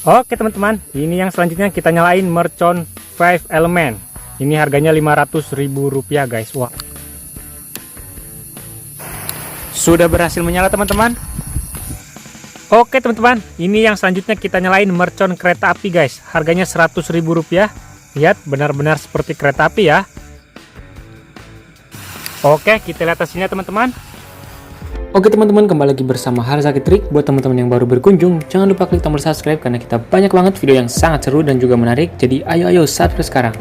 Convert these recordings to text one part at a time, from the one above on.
Oke teman-teman, ini yang selanjutnya kita nyalain mercon 5 element. Ini harganya Rp500.000 guys. Wah, sudah berhasil menyala teman-teman. Oke teman-teman, ini yang selanjutnya kita nyalain mercon kereta api guys. Harganya Rp100.000. Lihat, benar-benar seperti kereta api ya. Oke, kita lihat hasilnya teman-teman. Oke teman-teman, kembali lagi bersama Harzaki Trik. Buat teman-teman yang baru berkunjung, jangan lupa klik tombol subscribe karena kita banyak banget video yang sangat seru dan juga menarik. Jadi ayo subscribe sekarang.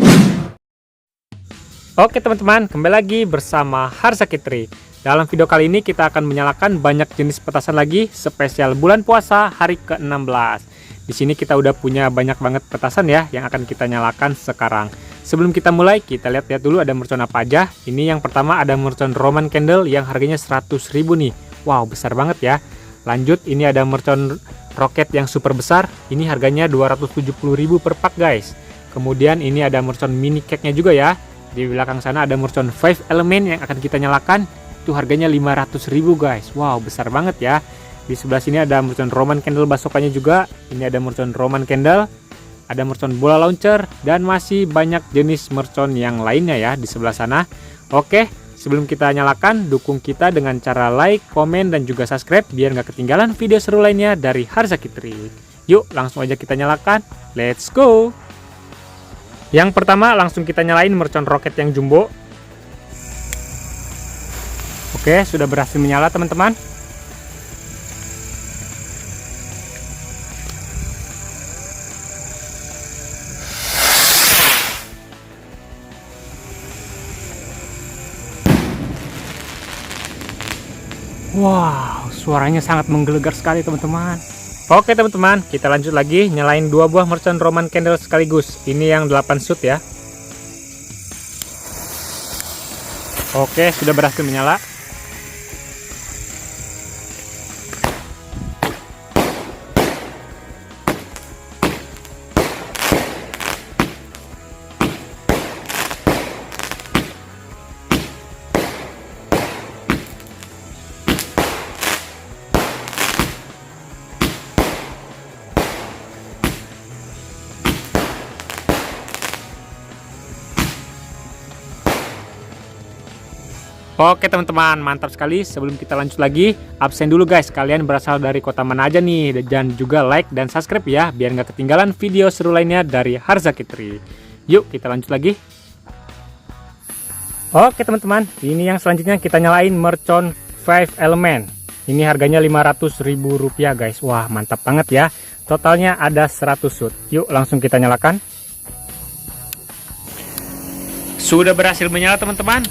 Oke teman-teman, kembali lagi bersama Harzaki Trik. Dalam video kali ini kita akan menyalakan banyak jenis petasan lagi spesial bulan puasa hari ke-16. Di sini kita udah punya banyak banget petasan ya yang akan kita nyalakan sekarang. Sebelum kita mulai, kita lihat-lihat dulu ada mercon apa aja. Ini yang pertama ada mercon Roman Candle yang harganya 100.000 nih. Wow, besar banget ya. Lanjut, ini ada mercon roket yang super besar. Ini harganya 270.000 per pak guys. Kemudian ini ada mercon mini cake-nya juga ya. Di belakang sana ada mercon 5 element yang akan kita nyalakan. Itu harganya 500.000 guys. Wow, besar banget ya. Di sebelah sini ada mercon Roman Candle basokannya juga. Ini ada mercon Roman Candle. Ada mercon bola launcher, dan masih banyak jenis mercon yang lainnya ya di sebelah sana. Oke, sebelum kita nyalakan, dukung kita dengan cara like, komen, dan juga subscribe biar nggak ketinggalan video seru lainnya dari Harzaki Trik. Yuk, langsung aja kita nyalakan. Let's go! Yang pertama, langsung kita nyalain mercon roket yang jumbo. Oke, sudah berhasil menyala teman-teman. Wow, suaranya sangat menggelegar sekali teman-teman. Oke teman-teman, kita lanjut lagi nyalain dua buah mercon Roman Candle sekaligus. Ini yang 8 shoot ya. Oke, sudah berhasil menyala. Oke teman-teman, mantap sekali. Sebelum kita lanjut lagi, absen dulu guys, kalian berasal dari kota mana aja nih. Dan juga like dan subscribe ya, biar nggak ketinggalan video seru lainnya dari Harzaki Trik. Yuk kita lanjut lagi. Oke teman-teman, ini yang selanjutnya kita nyalain mercon 5 element. Ini harganya Rp500.000 guys. Wah, mantap banget ya. Totalnya ada 100 shoot. Yuk langsung kita nyalakan. Sudah berhasil menyala teman-teman.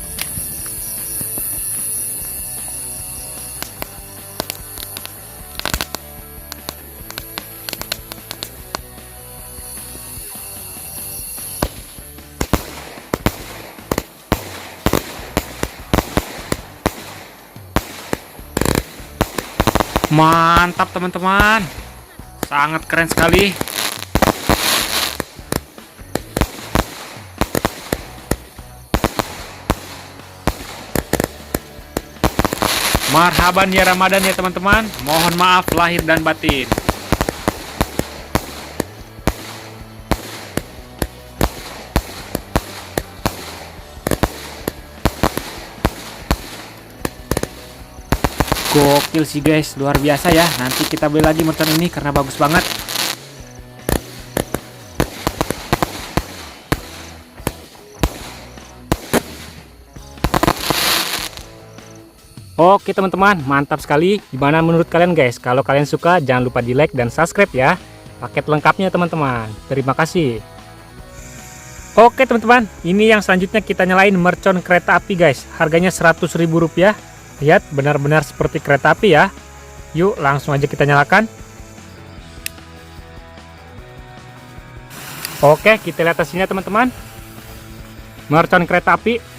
Mantap teman-teman, sangat keren sekali. Marhaban ya Ramadan ya teman-teman. Mohon maaf lahir dan batin. Gokil sih guys, luar biasa ya. Nanti kita beli lagi mercon ini karena bagus banget. Oke teman-teman, mantap sekali. Gimana menurut kalian guys? Kalau kalian suka, jangan lupa di like dan subscribe ya. Paket lengkapnya teman-teman. Terima kasih. Oke teman-teman, ini yang selanjutnya kita nyalain mercon kereta api guys. Harganya Rp100.000. Lihat, benar-benar seperti kereta api ya. Yuk langsung aja kita nyalakan. Oke, kita lihat hasilnya teman-teman. Mercon kereta api.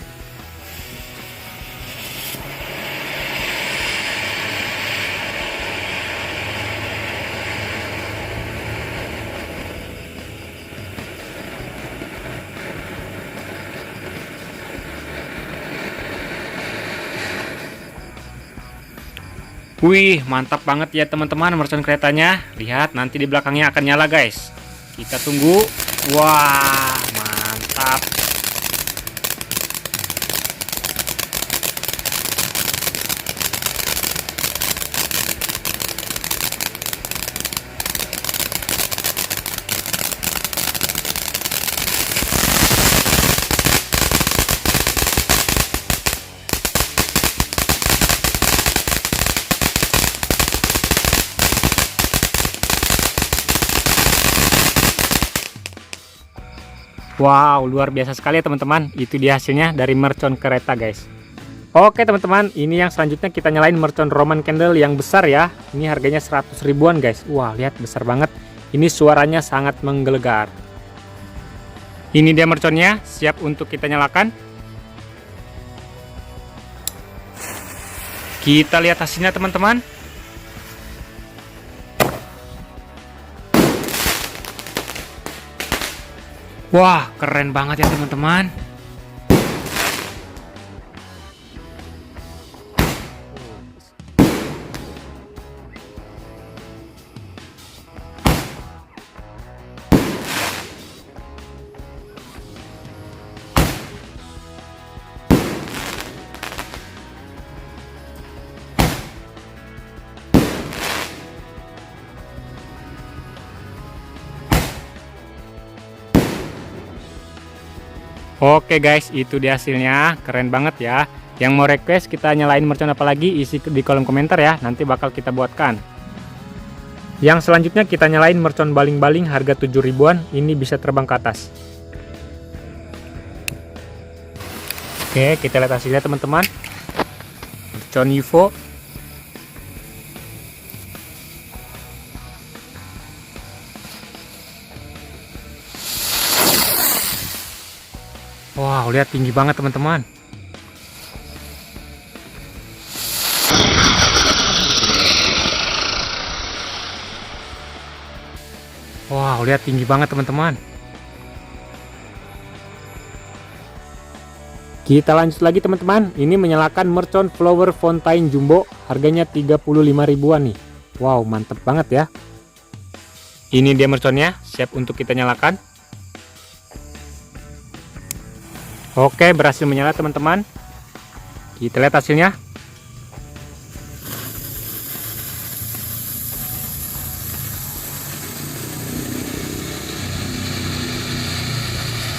Wih, mantap banget ya teman-teman mercon keretanya. Lihat, nanti di belakangnya akan nyala guys. Kita tunggu. Wah, mantap. Wow, luar biasa sekali ya teman-teman. Itu dia hasilnya dari mercon kereta guys. Oke teman-teman, ini yang selanjutnya kita nyalain mercon Roman candle yang besar ya. Ini harganya 100 ribuan guys. Wah, lihat besar banget. Ini suaranya sangat menggelegar. Ini dia merconnya, siap untuk kita nyalakan. Kita lihat hasilnya teman-teman. Wah, keren banget ya teman-teman. Oke guys, itu dia hasilnya. Keren banget ya. Yang mau request kita nyalain mercon apa lagi, isi di kolom komentar ya. Nanti bakal kita buatkan. Yang selanjutnya kita nyalain mercon baling-baling harga 7 ribuan. Ini bisa terbang ke atas. Oke, kita lihat hasilnya teman-teman. Mercon UFO. Wow, lihat tinggi banget teman-teman. Wow, lihat tinggi banget teman-teman. Kita lanjut lagi teman-teman. Ini menyalakan mercon flower fountain jumbo. Harganya 35 ribuan nih. Wow, mantep banget ya. Ini dia merconnya, siap untuk kita nyalakan. Oke, berhasil menyala teman-teman. Kita lihat hasilnya.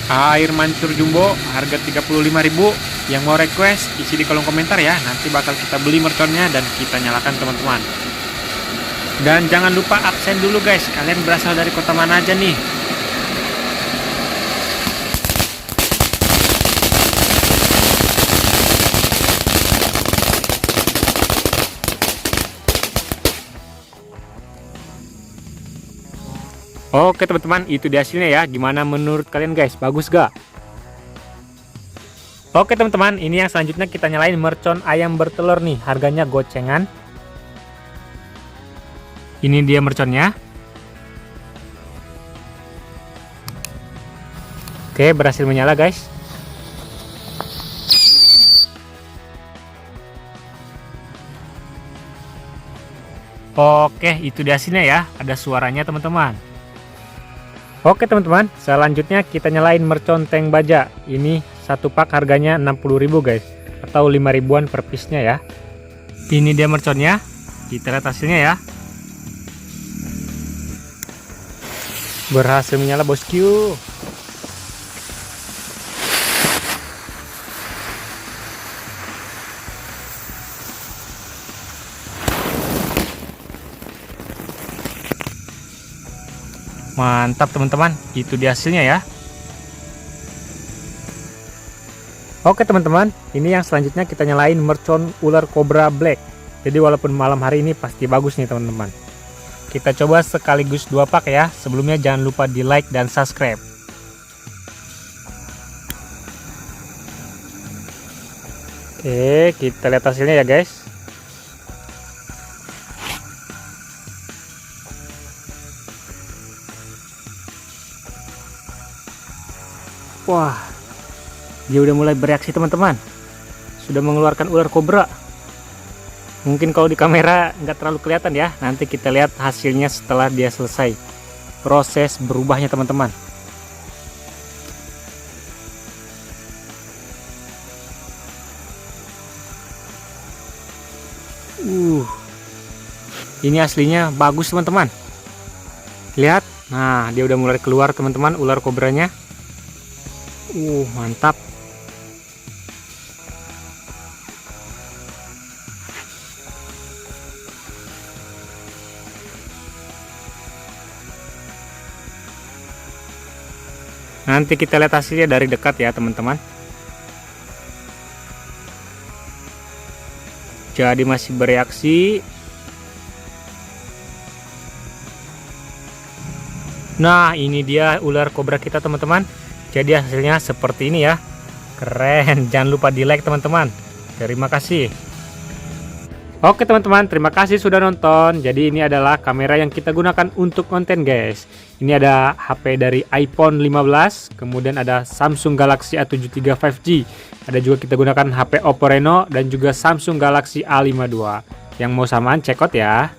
Air mancur jumbo harga 35.000. Yang mau request isi di kolom komentar ya. Nanti bakal kita beli merconnya dan kita nyalakan teman-teman. Dan jangan lupa absen dulu guys. Kalian berasal dari kota mana aja nih? Oke teman-teman, itu dia hasilnya ya. Gimana menurut kalian guys? Bagus gak? Oke teman-teman, ini yang selanjutnya kita nyalain mercon ayam bertelur nih. Harganya gocengan. Ini dia merconnya. Oke, berhasil menyala guys. Oke, itu dia hasilnya ya. Ada suaranya teman-teman. Oke teman-teman, selanjutnya kita nyalain mercon tank baja. Ini satu pak harganya 60.000 guys, atau 5 ribuan per piece-nya ya. Ini dia merconnya. Kita lihat hasilnya ya. Berhasil menyala bosku. Mantap teman-teman, itu dia hasilnya ya. Oke teman-teman, ini yang selanjutnya kita nyalain mercon ular cobra black. Jadi walaupun malam hari ini pasti bagus nih teman-teman. Kita coba sekaligus 2 pak ya. Sebelumnya jangan lupa di like dan subscribe. Oke, kita lihat hasilnya ya guys. Wah, dia udah mulai bereaksi teman-teman. Sudah mengeluarkan ular kobra. Mungkin kalau di kamera nggak terlalu kelihatan ya. Nanti kita lihat hasilnya setelah dia selesai proses berubahnya teman-teman. Ini aslinya bagus teman-teman. Lihat, nah dia udah mulai keluar teman-teman ular kobranya. Mantap. Nanti kita lihat hasilnya dari dekat ya teman-teman. Jadi masih bereaksi. Nah ini dia ular kobra kita teman-teman. Jadi hasilnya seperti ini ya. Keren. Jangan lupa di like teman-teman. Terima kasih. Oke teman-teman, terima kasih sudah nonton. Jadi ini adalah kamera yang kita gunakan untuk konten guys. Ini ada HP dari iPhone 15, kemudian ada Samsung Galaxy A73 5G. Ada juga kita gunakan HP Oppo Reno dan juga Samsung Galaxy A52. Yang mau samaan check out ya.